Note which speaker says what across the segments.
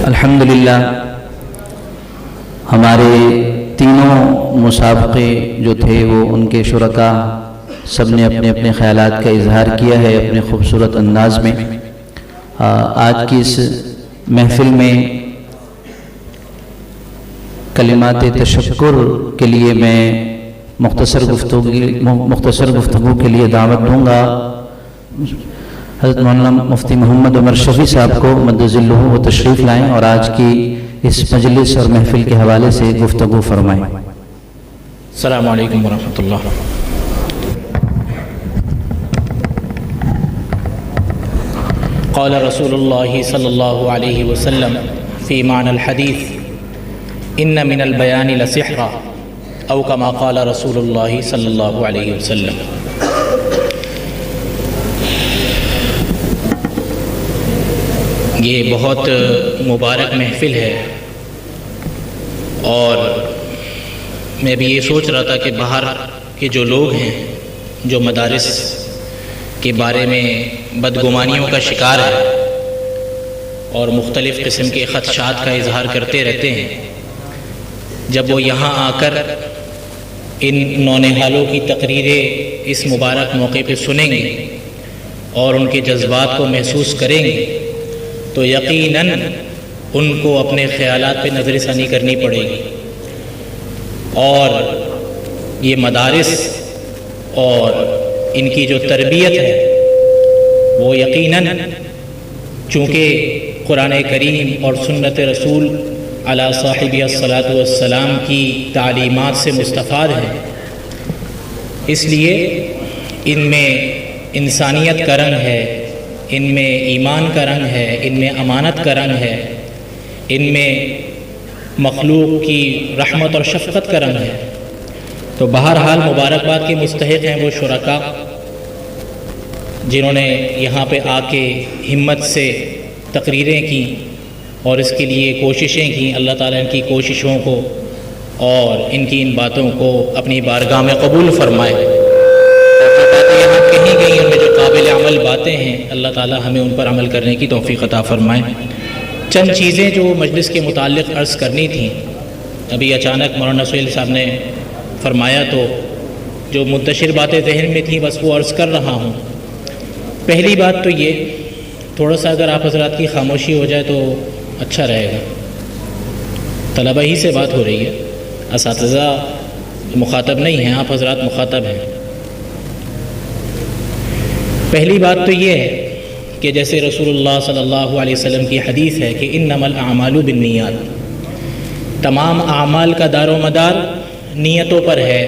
Speaker 1: الحمدللہ ہمارے تینوں مسابقے جو تھے وہ ان کے شرکاء سب نے اپنے اپنے خیالات کا اظہار کیا ہے اپنے خوبصورت انداز میں۔ آج کی اس محفل میں کلمات تشکر کے لیے میں مختصر گفتگو کے لیے دعوت دوں گا حضرت مولانا مفتی محمد عمر شفیع صاحب کو مد ظلہ وہ تشریف لائیں اور آج کی اس مجلس اور محفل کے حوالے سے گفتگو فرمائیں۔
Speaker 2: السلام علیکم ورحمۃ اللہ۔ قال رسول اللہ صلی اللہ علیہ وسلم فی معنی الحدیث ان من البیان لسحرا او کما قال رسول اللہ صلی اللہ علیہ وسلم۔ یہ بہت مبارک محفل ہے اور میں بھی یہ سوچ رہا تھا کہ باہر کے جو لوگ ہیں جو مدارس کے بارے میں بدگمانیوں کا شکار ہے اور مختلف قسم کے خدشات کا اظہار کرتے رہتے ہیں، جب وہ یہاں آ کر ان نونہالوں کی تقریریں اس مبارک موقع پہ سنیں گے اور ان کے جذبات کو محسوس کریں گے تو یقیناً ان کو اپنے خیالات پہ نظر ثانی کرنی پڑے گی، اور یہ مدارس اور ان کی جو تربیت ہے وہ یقیناً چونکہ قرآن کریم اور سنت رسول علی صاحب الصلاۃ والسلام کی تعلیمات سے مستفاد ہے، اس لیے ان میں انسانیت کا رنگ ہے، ان میں ایمان کا رنگ ہے، ان میں امانت کا رنگ ہے، ان میں مخلوق کی رحمت اور شفقت کا رنگ ہے۔ تو بہرحال مبارکباد کے مستحق ہیں وہ شرکاء جنہوں نے یہاں پہ آ کے ہمت سے تقریریں کی اور اس کے لیے کوششیں کی۔ اللہ تعالیٰ ان کی کوششوں کو اور ان کی ان باتوں کو اپنی بارگاہ میں قبول فرمائے، اور جو باتیں یہاں کہی گئی ان میں جو قابل عمل باتیں ہیں اللہ تعالیٰ ہمیں ان پر عمل کرنے کی توفیق عطا فرمائے۔ چند چیزیں جو مجلس کے متعلق عرض کرنی تھیں، ابھی اچانک مولانا سہیل صاحب نے فرمایا تو جو منتشر باتیں ذہن میں تھیں بس وہ عرض کر رہا ہوں۔ پہلی بات تو یہ، تھوڑا سا اگر آپ حضرات کی خاموشی ہو جائے تو اچھا رہے گا، طلبہ ہی سے بات ہو رہی ہے، اساتذہ مخاطب نہیں ہیں، آپ حضرات مخاطب ہیں۔ پہلی بات تو یہ ہے کہ جیسے رسول اللہ صلی اللہ علیہ وسلم کی حدیث ہے کہ انما الاعمال بالنیات، تمام اعمال کا دار و مدار نیتوں پر ہے،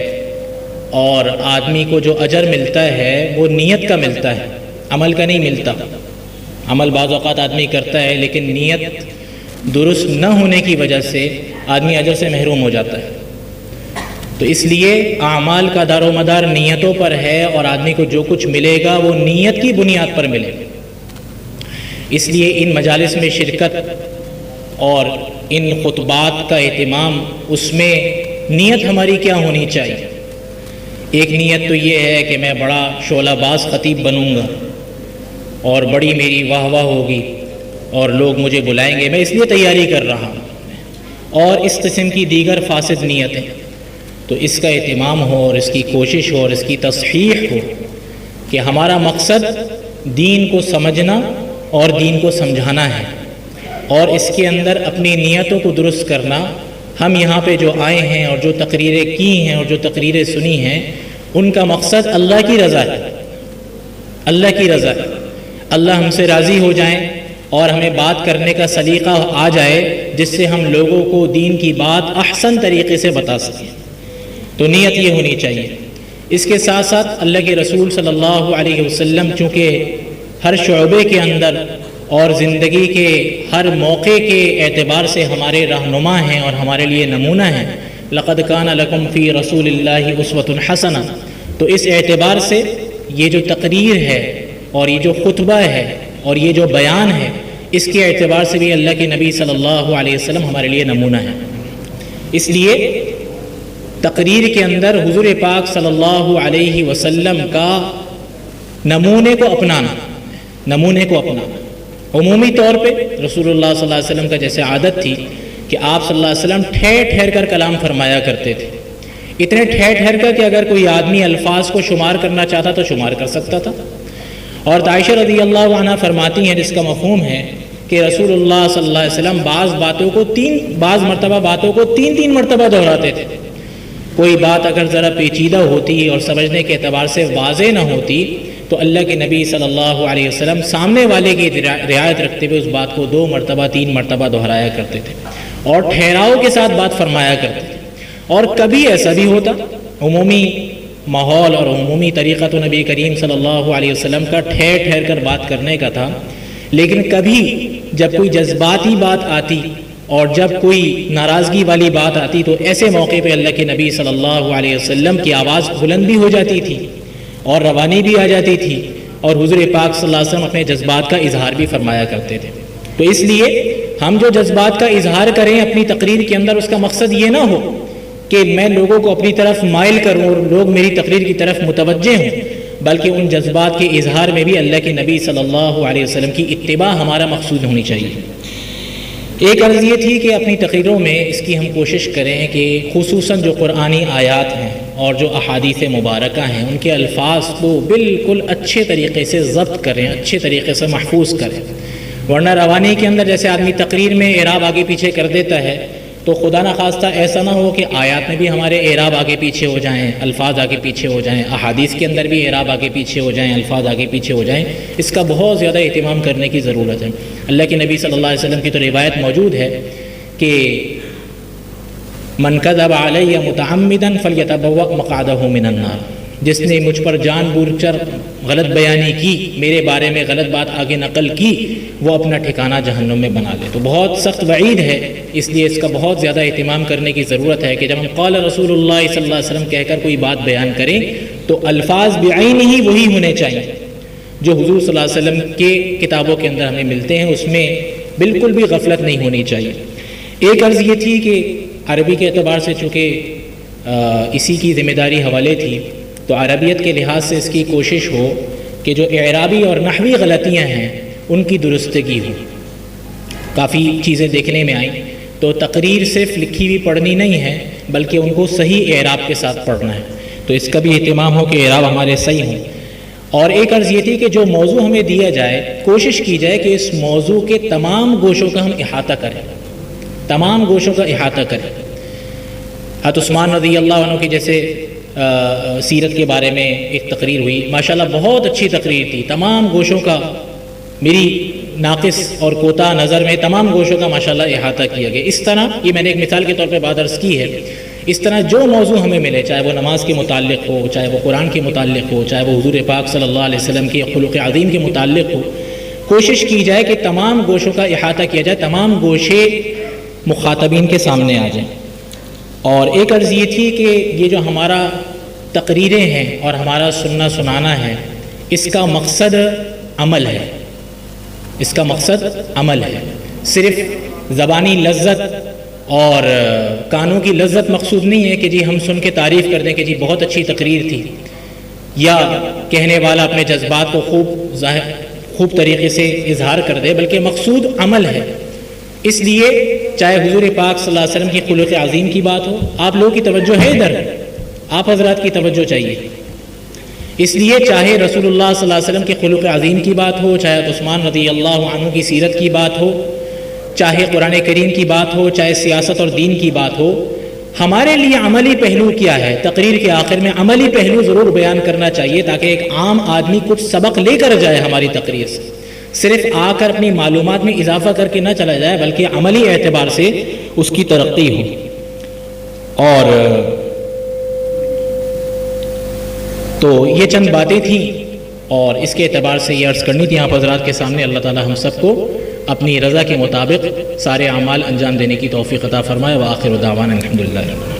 Speaker 2: اور آدمی کو جو اجر ملتا ہے وہ نیت کا ملتا ہے، عمل کا نہیں ملتا۔ عمل بعض اوقات آدمی کرتا ہے لیکن نیت درست نہ ہونے کی وجہ سے آدمی اجر سے محروم ہو جاتا ہے۔ تو اس لیے اعمال کا دار و مدار نیتوں پر ہے، اور آدمی کو جو کچھ ملے گا وہ نیت کی بنیاد پر ملے گا۔ اس لیے ان مجالس میں شرکت اور ان خطبات کا اہتمام، اس میں نیت ہماری کیا ہونی چاہیے؟ ایک نیت تو یہ ہے کہ میں بڑا شعلہ باز خطیب بنوں گا اور بڑی میری واہ واہ ہوگی اور لوگ مجھے بلائیں گے، میں اس لیے تیاری کر رہا ہوں، اور اس قسم کی دیگر فاسد نیتیں، تو اس کا اہتمام ہو اور اس کی کوشش ہو اور اس کی تصحیح ہو کہ ہمارا مقصد دین کو سمجھنا اور دین کو سمجھانا ہے، اور اس کے اندر اپنی نیتوں کو درست کرنا۔ ہم یہاں پہ جو آئے ہیں اور جو تقریریں کی ہیں اور جو تقریریں سنی ہیں، ان کا مقصد اللہ کی رضا ہے، اللہ کی رضا ہے، اللہ ہم سے راضی ہو جائیں اور ہمیں بات کرنے کا سلیقہ آ جائے جس سے ہم لوگوں کو دین کی بات احسن طریقے سے بتا سکیں۔ تو نیت یہ ہونی چاہیے۔ اس کے ساتھ ساتھ اللہ کے رسول صلی اللہ علیہ وسلم چونکہ ہر شعبے کے اندر اور زندگی کے ہر موقع کے اعتبار سے ہمارے رہنما ہیں اور ہمارے لیے نمونہ ہیں، لقد کان لکم فی رسول اللہ اسوۃ حسنہ، تو اس اعتبار سے یہ جو تقریر ہے اور یہ جو خطبہ ہے اور یہ جو بیان ہے، اس کے اعتبار سے بھی اللہ کے نبی صلی اللہ علیہ وسلم ہمارے لیے نمونہ ہے۔ اس لیے تقریر کے اندر حضور پاک صلی اللہ علیہ وسلم کا نمونے کو اپنانا، عمومی طور پہ رسول اللہ صلی اللہ علیہ وسلم کا جیسے عادت تھی کہ آپ صلی اللہ علیہ وسلم ٹھہر ٹھہر کر کلام فرمایا کرتے تھے، اتنے ٹھہر ٹھہر کر کہ اگر کوئی آدمی الفاظ کو شمار کرنا چاہتا تو شمار کر سکتا تھا۔ اور عائشہ رضی اللہ عنہ فرماتی ہیں، جس کا مفہوم ہے کہ رسول اللہ صلی اللہ علیہ وسلم بعض مرتبہ باتوں کو تین مرتبہ دہراتے تھے۔ کوئی بات اگر ذرا پیچیدہ ہوتی اور سمجھنے کے اعتبار سے واضح نہ ہوتی تو اللہ کے نبی صلی اللہ علیہ وسلم سامنے والے کی رعایت رکھتے ہوئے اس بات کو 2 مرتبہ 3 مرتبہ دہرایا کرتے تھے اور ٹھہراؤ کے ساتھ بات فرمایا کرتے تھے۔ اور کبھی ایسا بھی ہوتا، عمومی ماحول اور عمومی طریقہ تو نبی کریم صلی اللہ علیہ وسلم کا ٹھہر ٹھہر کر بات کرنے کا تھا، لیکن کبھی جب کوئی جذباتی بات آتی اور جب کوئی ناراضگی والی بات آتی تو ایسے موقع پہ اللہ کے نبی صلی اللہ علیہ وسلم کی آواز بلند بھی ہو جاتی تھی اور روانی بھی آ جاتی تھی، اور حضور پاک صلی اللہ علیہ وسلم اپنے جذبات کا اظہار بھی فرمایا کرتے تھے۔ تو اس لیے ہم جو جذبات کا اظہار کریں اپنی تقریر کے اندر، اس کا مقصد یہ نہ ہو کہ میں لوگوں کو اپنی طرف مائل کروں اور لوگ میری تقریر کی طرف متوجہ ہوں، بلکہ ان جذبات کے اظہار میں بھی اللہ کے نبی صلی اللہ علیہ وسلم کی اتباع ہمارا مقصود ہونی چاہیے۔ ایک عرض یہ تھی کہ اپنی تقریروں میں اس کی ہم کوشش کریں کہ خصوصاً جو قرآنی آیات ہیں اور جو احادیث مبارکہ ہیں ان کے الفاظ کو بالکل اچھے طریقے سے ضبط کریں، اچھے طریقے سے محفوظ کریں، ورنہ روانی کے اندر جیسے آدمی تقریر میں اعراب آگے پیچھے کر دیتا ہے تو خدا نخواستہ ایسا نہ ہو کہ آیات میں بھی ہمارے اعراب آگے پیچھے ہو جائیں، الفاظ آگے پیچھے ہو جائیں، احادیث کے اندر بھی اعراب آگے پیچھے ہو جائیں، الفاظ آگے پیچھے ہو جائیں۔ اس کا بہت زیادہ اہتمام کرنے کی ضرورت ہے۔ اللہ کے نبی صلی اللہ علیہ وسلم کی تو روایت موجود ہے کہ من کذب علی متعمدا فلیتبوأ مقعدہ من النار، جس نے مجھ پر جان بوجھ کر غلط بیانی کی، میرے بارے میں غلط بات آگے نقل کی، وہ اپنا ٹھکانہ جہنم میں بنا لے۔ تو بہت سخت وعید ہے، اس لیے اس کا بہت زیادہ اہتمام کرنے کی ضرورت ہے کہ جب ہم قال رسول اللہ صلی اللہ علیہ وسلم کہہ کر کوئی بات بیان کریں تو الفاظ بعین ہی وہی ہونے چاہیے جو حضور صلی اللہ علیہ وسلم کے کتابوں کے اندر ہمیں ملتے ہیں، اس میں بالکل بھی غفلت نہیں ہونی چاہیے۔ ایک عرض یہ تھی کہ عربی کے اعتبار سے چونکہ اسی کی ذمہ داری حوالے تھی تو عربیت کے لحاظ سے اس کی کوشش ہو کہ جو اعرابی اور نحوی غلطیاں ہیں ان کی درستگی ہو۔ کافی چیزیں دیکھنے میں آئیں تو تقریر صرف لکھی ہوئی پڑھنی نہیں ہے بلکہ ان کو صحیح اعراب کے ساتھ پڑھنا ہے، تو اس کا بھی اہتمام ہو کہ اعراب ہمارے صحیح ہوں۔ اور ایک عرض یہ تھی کہ جو موضوع ہمیں دیا جائے کوشش کی جائے کہ اس موضوع کے تمام گوشوں کا ہم احاطہ کریں، تمام گوشوں کا احاطہ کریں۔ حضرت عثمان رضی اللہ عنہ کی جیسے سیرت کے بارے میں ایک تقریر ہوئی، ماشاءاللہ بہت اچھی تقریر تھی، تمام گوشوں کا، میری ناقص اور کوتاہ نظر میں تمام گوشوں کا ماشاءاللہ احاطہ کیا گیا۔ اس طرح یہ میں نے ایک مثال کے طور پہ بات عرض کی ہے، اس طرح جو موضوع ہمیں ملے، چاہے وہ نماز کے متعلق ہو، چاہے وہ قرآن کے متعلق ہو، چاہے وہ حضور پاک صلی اللہ علیہ وسلم کے خلق عظیم کے متعلق ہو، کوشش کی جائے کہ تمام گوشوں کا احاطہ کیا جائے، تمام گوشے مخاطبین کے سامنے آ جائیں۔ اور ایک عرض یہ تھی کہ یہ جو ہمارا تقریریں ہیں اور ہمارا سننا سنانا ہے، اس کا مقصد عمل ہے، اس کا مقصد عمل ہے، صرف زبانی لذت اور کانوں کی لذت مقصود نہیں ہے کہ جی ہم سن کے تعریف کر دیں کہ جی بہت اچھی تقریر تھی، یا کہنے والا اپنے جذبات کو خوب طریقے سے اظہار کر دے، بلکہ مقصود عمل ہے۔ اس لیے چاہے حضور پاک صلی اللہ علیہ وسلم کی خلق عظیم کی بات ہو، آپ لوگوں کی توجہ ہے ادھر، آپ حضرات کی توجہ چاہیے، اس لیے چاہے رسول اللہ صلی اللہ علیہ وسلم کے خلق عظیم کی بات ہو، چاہے عثمان رضی اللہ عنہ کی سیرت کی بات ہو، چاہے قرآن کریم کی بات ہو، چاہے سیاست اور دین کی بات ہو، ہمارے لیے عملی پہلو کیا ہے؟ تقریر کے آخر میں عملی پہلو ضرور بیان کرنا چاہیے تاکہ ایک عام آدمی کچھ سبق لے کر جائے ہماری تقریر سے، صرف آ کر اپنی معلومات میں اضافہ کر کے نہ چلا جائے بلکہ عملی اعتبار سے اس کی ترقی ہو۔ اور تو یہ چند باتیں تھیں اور اس کے اعتبار سے یہ عرض کرنی تھی آپ حضرات کے سامنے۔ اللہ تعالی ہم سب کو اپنی رضا کے مطابق سارے اعمال انجام دینے کی توفیق عطا فرمائے۔ وآخر دعوانا الحمدللہ۔